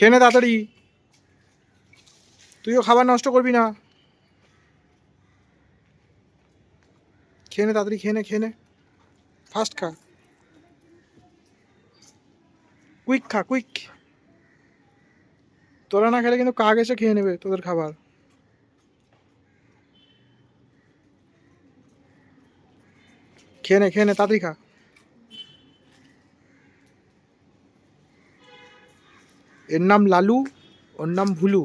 খেয়ে নে তাড়াতাড়ি, তুইও খাবার নষ্ট করবি না। খেয়ে নে তাড়াতাড়ি, খেয়ে নে ফাস্ট খা, কুইক খা, কুইক। তোরা না খেলে কিন্তু কাক এসে খেয়ে নেবে তোদের খাবার। খেয়ে নে তাড়াতাড়ি খা। এর নাম লালু, ওর নাম ভুলু।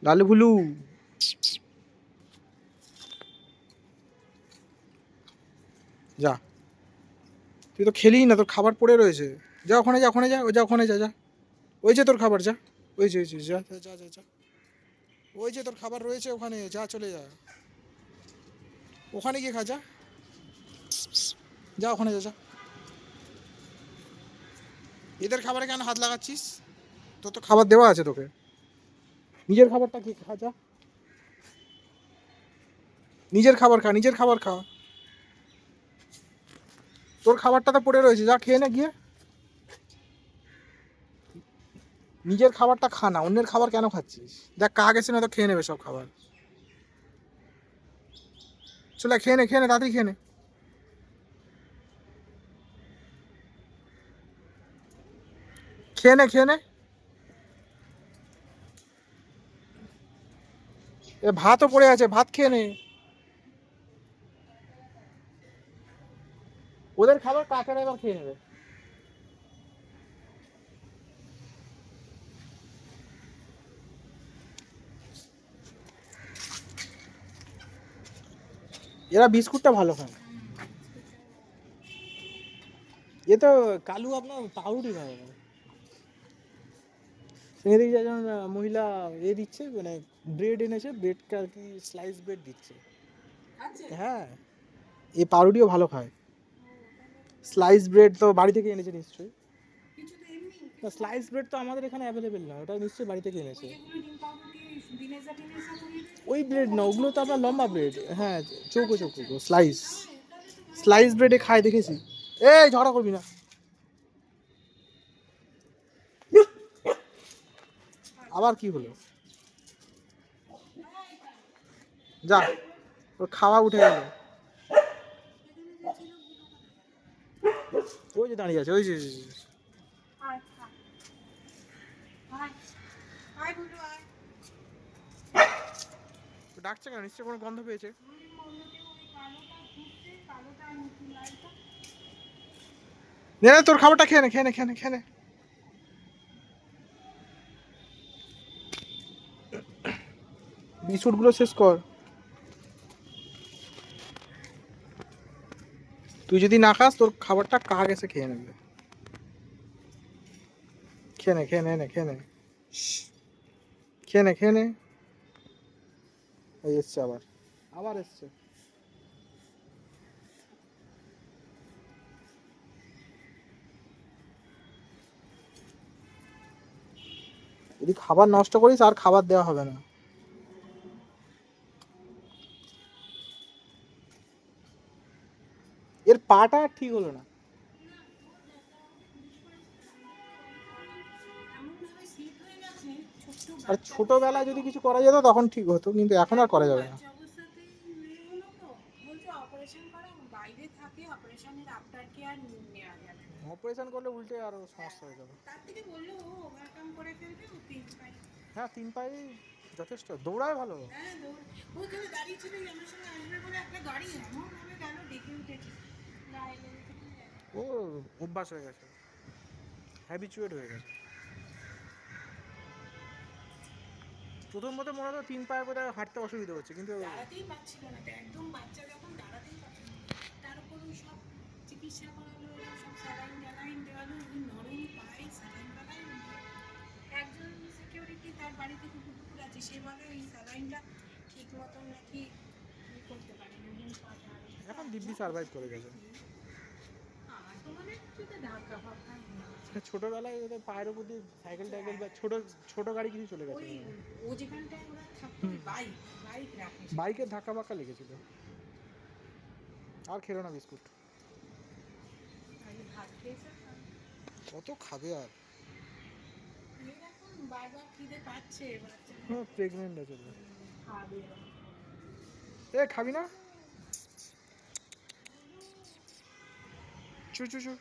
লালু ভুলু। যা, তুই তো খেলি না, তোর খাবার পড়ে রয়েছে। যা ওখানে যা, ওখানে যা, ও যা ওখানে যা, যা। ওই যে তোর খাবার, যা। ওই যে যা যা যা যা যা। ওই যে তোর খাবার রয়েছে ওখানে, যা চলে যা। ওখানে গিয়ে খা, যা। যা ওখানে যা, যা। এদের খাবারে কেন হাত লাগাচ্ছিস? তোর তো খাবার দেওয়া আছে তোকে। নিজের খাবারটা কি খা, যা। নিজের খাবার খা, নিজের খাবার খা। তোর খাবারটা তো পড়ে রয়েছে, যা খেয়ে নে গিয়ে। নিজের খাবারটা খা না, অন্যের খাবার কেন খাচ্ছিস? দেখ কাক এসে না তো খেয়ে নেবে সব খাবার। চলে খেয়ে নে তাড়াতাড়ি খেয়ে নে। খেয়ে নে। এ ভাতও পড়ে আছে, ভাত খেয়ে নে। ওদের খাবার কাকেরা এবার খেয়ে নেবে। এরা বিস্কুটটা ভালো খায়। এ তো কালু আপনার পাউরুটি খায় না। সেদিকে একজন মহিলা এ দিচ্ছে, মানে ব্রেড এনেছে, ব্রেডটা আর কি স্লাইস ব্রেড দিচ্ছে। হ্যাঁ, এই পাউরুটিও ভালো খায়। স্লাইস ব্রেড তো বাড়ি থেকে এনেছে নিশ্চয়ই। না, স্লাইস ব্রেড তো আমাদের এখানে অ্যাভেলেবেল না, ওটা নিশ্চয়ই বাড়ি থেকে এনেছে। ওই ব্রেড না, ওগুলো তো আপনার লম্বা ব্রেড। হ্যাঁ, চৌকো স্লাইস। স্লাইস ব্রেডে খায় দেখেছি। এই ঝগড়া করবি না। আবার কি হলো? যা, ওর খাওয়া উঠে গেল। ওই যে দাঁড়িয়ে আছে, ওই যে। ডাকছে কেন? নিশ্চয়ই কোনো গন্ধ পেয়েছে। নে তোর খাবারটা খেয়ে নে। বিস্কুটগুলো শেষ কর। তুই যদি না খাস, তোর খাবারটা কাক এসে খেয়ে নেবে। খেয়ে নে। এই এসছে আবার এসছে। যদি খাবার নষ্ট করিস আর খাবার দেওয়া হবে না। এর পাটা ঠিক হলো না। আর ছোটবেলায় যদি কিছু করা যেত তখন ঠিক হতো, কিন্তু এখন আর করা যাবে না। অপারেশন করলে উল্টে আরো সমস্যা হয়ে যাবে। হ্যাঁ, 3 পায়ে যথেষ্ট, দৌড়ায় ভালো। ও অভ্যাস হয়ে গেছে, হ্যাবিচুয়েট হয়ে গেছে। প্রথম মনে হতো 3 পায়ে করে হাঁটতে অসুবিধা হচ্ছে, কিন্তু দাঁড়াতেই পারছিল না, একদম বাচ্চা যখন দাঁড়াতেই পারছিল না। তার উপর সব চিকিৎসা করালো, সব স্যালাইন দেওয়ালো, নরম পায়ে স্যালাইন লাগালো। একজন সিকিউরিটি তার বাড়িতে কুকুর আছে, সে বলে ওই স্যালাইনটা ঠিক মতন নাকি করতে পারে। এখন দিব্যি সার্ভাইভ করে গেছে। ছোটবেলায় ওদের পায়ের উপর দিয়ে সাইকেল বা ছোট গাড়ি কিছু চলে গেছে। বাইকের ধাক্কা বাক্কা লেগেছিল। আর খেলো না বিস্কুট। কত খাবে আর? এরকম বারবার খিদে পাচ্ছে বাচ্চা। প্রেগনেন্ট আছে তো। খাবে। এ খাবি না? চু চু চু।